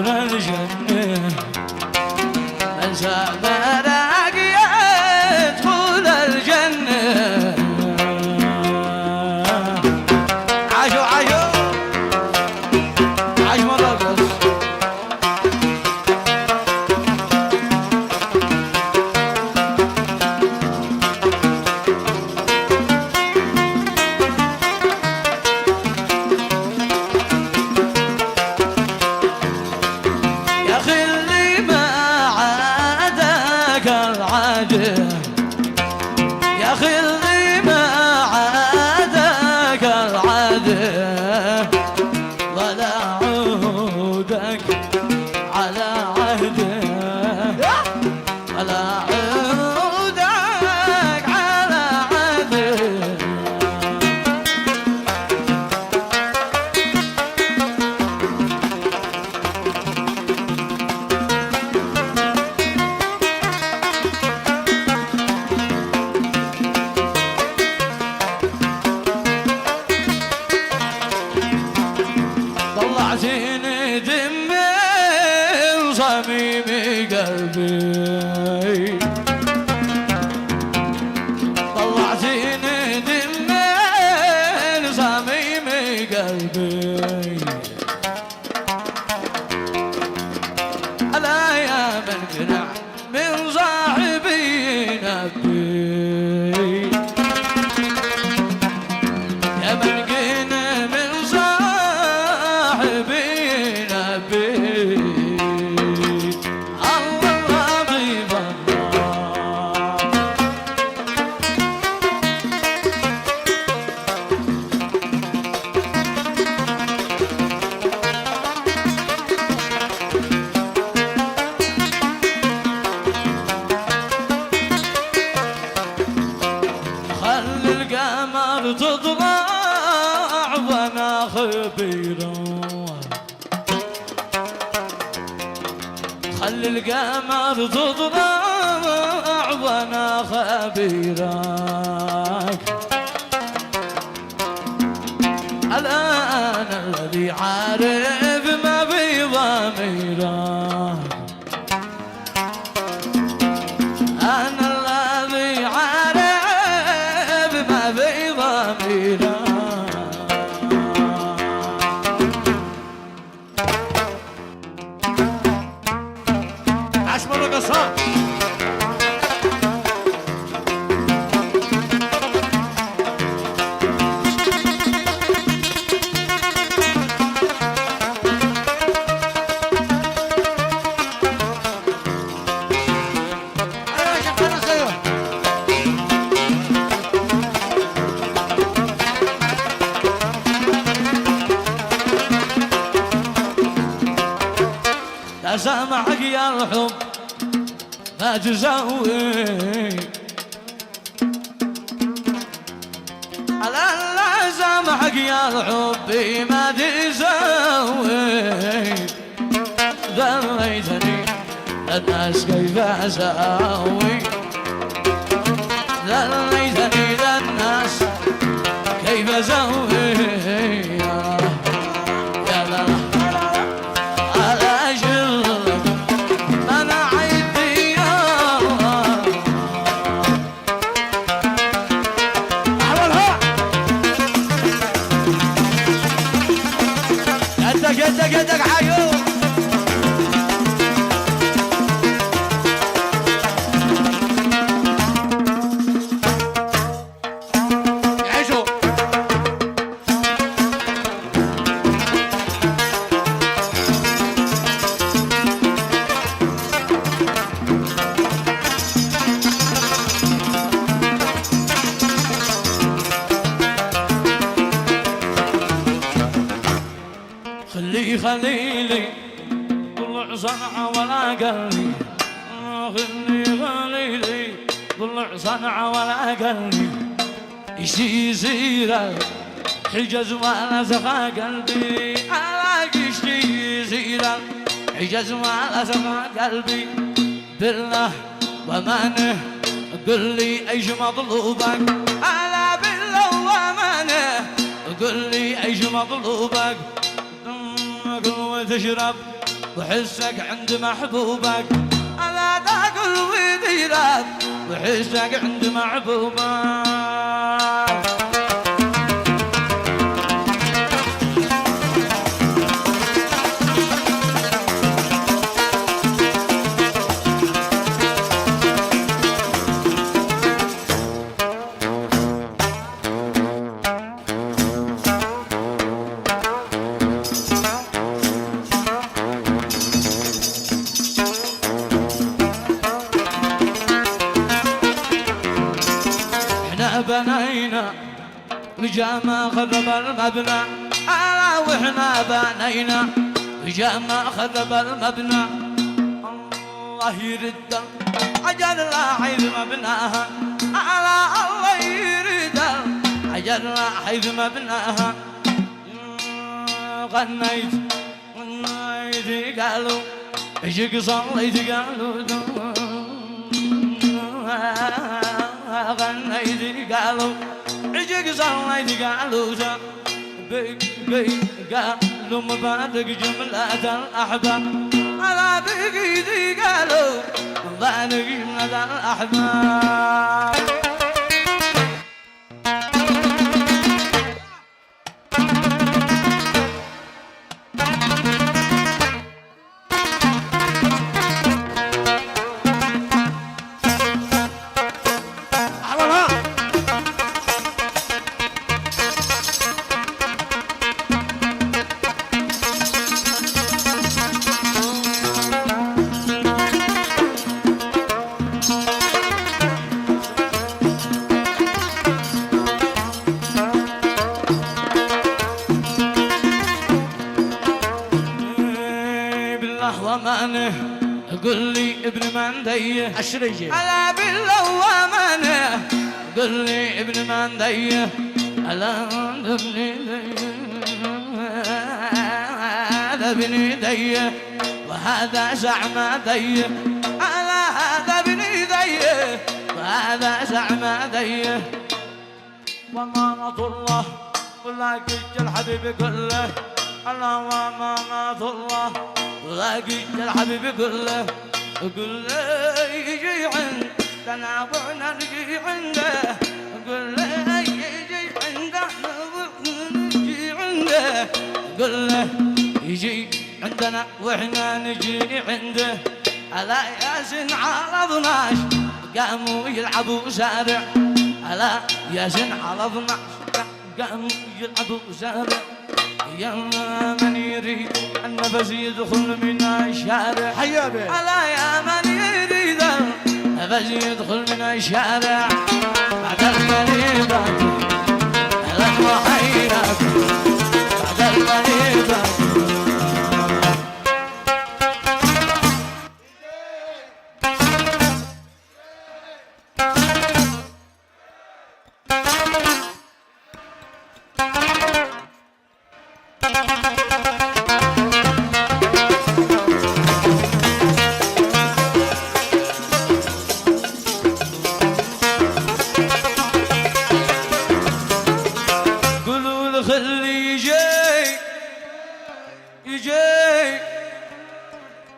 الجنة من سامرك يدخل الجنة. عاشوا عاشوا عاش مرقص يا أخي اللي ما عادك العادة ولا عودك على عهده ولا عودك على عهده. طلعتيني دمي وصميم قلبي، طلعتيني دمي وصميم قلبي. ألا يا من قنع من صاحبي نبي، يا من قنع من صاحبي نبي. الله لطيف الله خلي القمر تطلع وانا خبيره، خلي القمر تطلع وانا خبيرك. الآن الذي عارف ما في ضميرك، أنا الذي عارف ما في ضميرك. عاش مرقصات لا سامحك يا الحب ما تسوي، لا سامحك يا الحب ما تسوي. ذليتني الناس كيف اسوي، ذليتني للناس كيف اسوي. قدك عيو يعيشوا خلي خليلي طلع صنعة ولا قلبي، خلي خليلي طلع صنعة ولا قلبي. يشتي يصير حجز ولا سخا قلبي، ألاقي يشتي يصير حجز ولا سخا قلبي. بالله ومانه قل لي ايش مطلوبك، ألا بالله ومانه قل لي ايش مطلوبك. تشرب وحسك عند محبوبك على ذاك الوديرات وحسك عند محبوبك بنينا وجاما خرب المبنى ألا وإحنا بنينا وجاما خرب المبنى الله يرد أجل لا حيث مبناها ألا الله يرد أجل لا حيث مبناها غنيت قالوا اجيك صليت قالوا غنيت قالوا عجق صليت قالوا قالوا مبارك جملة الأحباب على بقيتي قالوا مبارك جملة الأحباب ومانه قل لي ابن منديه اشرجي الا بالله ومانه قل لي ابن منديه الا هذا ابن ديه وهذا زعمديه الا هذا ابن ديه وهذا زعمديه ومانة الله ولكن الحبيب كله الله ومانة الله لاقيت الحبيب كله كله يجي عندنا وعنا نجي عنده كله يجي عندنا نجي عنده كله يجي عندنا واحنا نجي عنده على ياسين على 12 قاموا يلعبوا شارع على ياسين على 12 قاموا يلعبوا شارع يا من يريد النفس يدخل من الشارع حيابي ألا يا من يريد النفس يدخل من الشارع بعد المريضات أهلا وحيرات بعد المريضات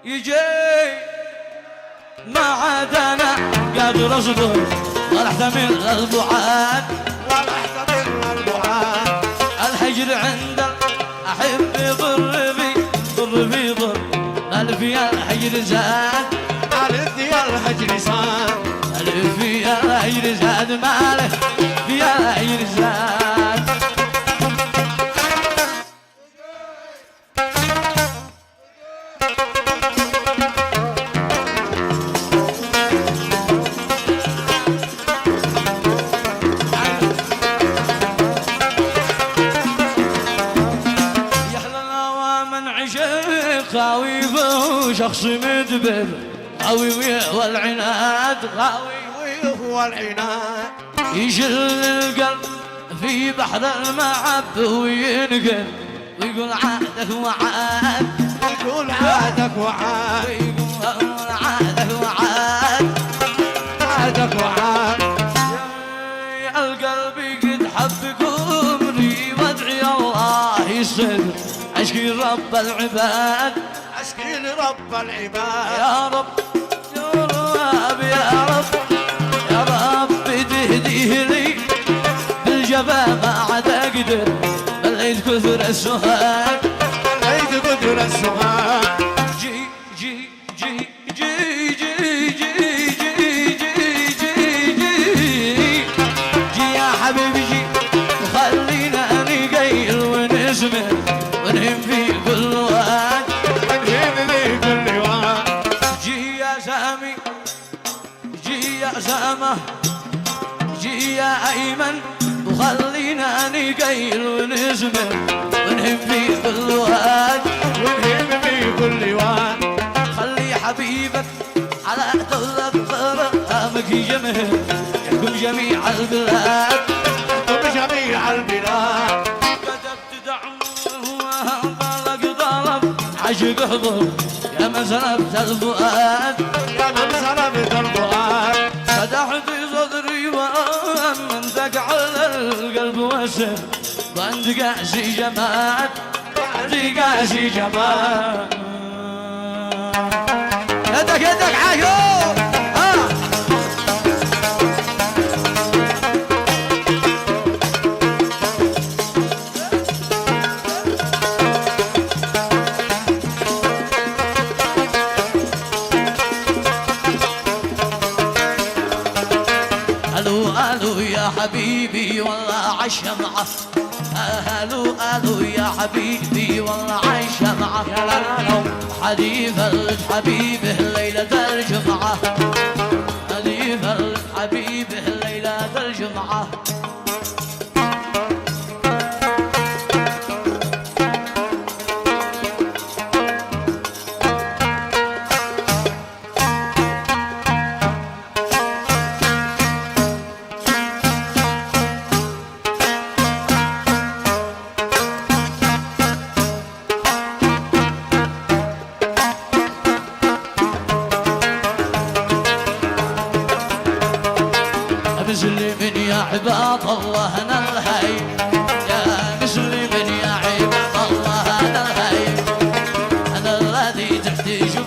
يجي ما عاد انا قادر اصبر ولا احتمل البعاد ولا احتمل البعاد الحجر عند احب يضر بي ضر بي ضر الف يا الحجر زاد الف يا الحجر صاد الف يا الحجر زاد ماله يا الحجر زاد خاوي شخص مدبر خاوي والعناد خاوي والعناد يشل القلب في بحر المعب وينقل ويقول عادك وعاد ويقول عادك وعاد ويقول عادك وعاد عادك وعاد القلب قد حبكم لي وادعي الله يصدر اشكي رب العباد اشكي لرب العباد يا رب يا رب يا رب يا رب تهديه لي بالجبا ما عاد اقدر بليت كثر السهاد بليت قدر السهاد جي جي جي جي جي جي جي جي جي جي جي يا حبيبي جي وخلينا نقيل ونسمع ونهم في كل وقت ونهم في كل وقت جي يا سامي جي يا سامة جي يا أيمن وخلينا نقيل ونسمع ونهم في كل وقت ونهم في كل وقت خلي حبيبك على طلب غرامك يجمه يحكم جميع البلاد يحكم جميع البلاد كتبت دعوة طلق طلب عشق حضر يا من سلبت الفؤاد يا من سلبت الفؤاد فتحت صدري وأمنتك على القلب وسر وعند قاسي جمال عندي قاسي جمال يدك يدك عايو الو الو يا حبيبي والله عالشمعة الو الو يا حبيبي والله عالشمعة يا لا حديث الحبيب ليلة الجمعة حديث الحبيب ليلة الجمعة مسلم يا عباد الله انا الهي يا مسلم يا عباد الله انا الهي انا الذي تحتاج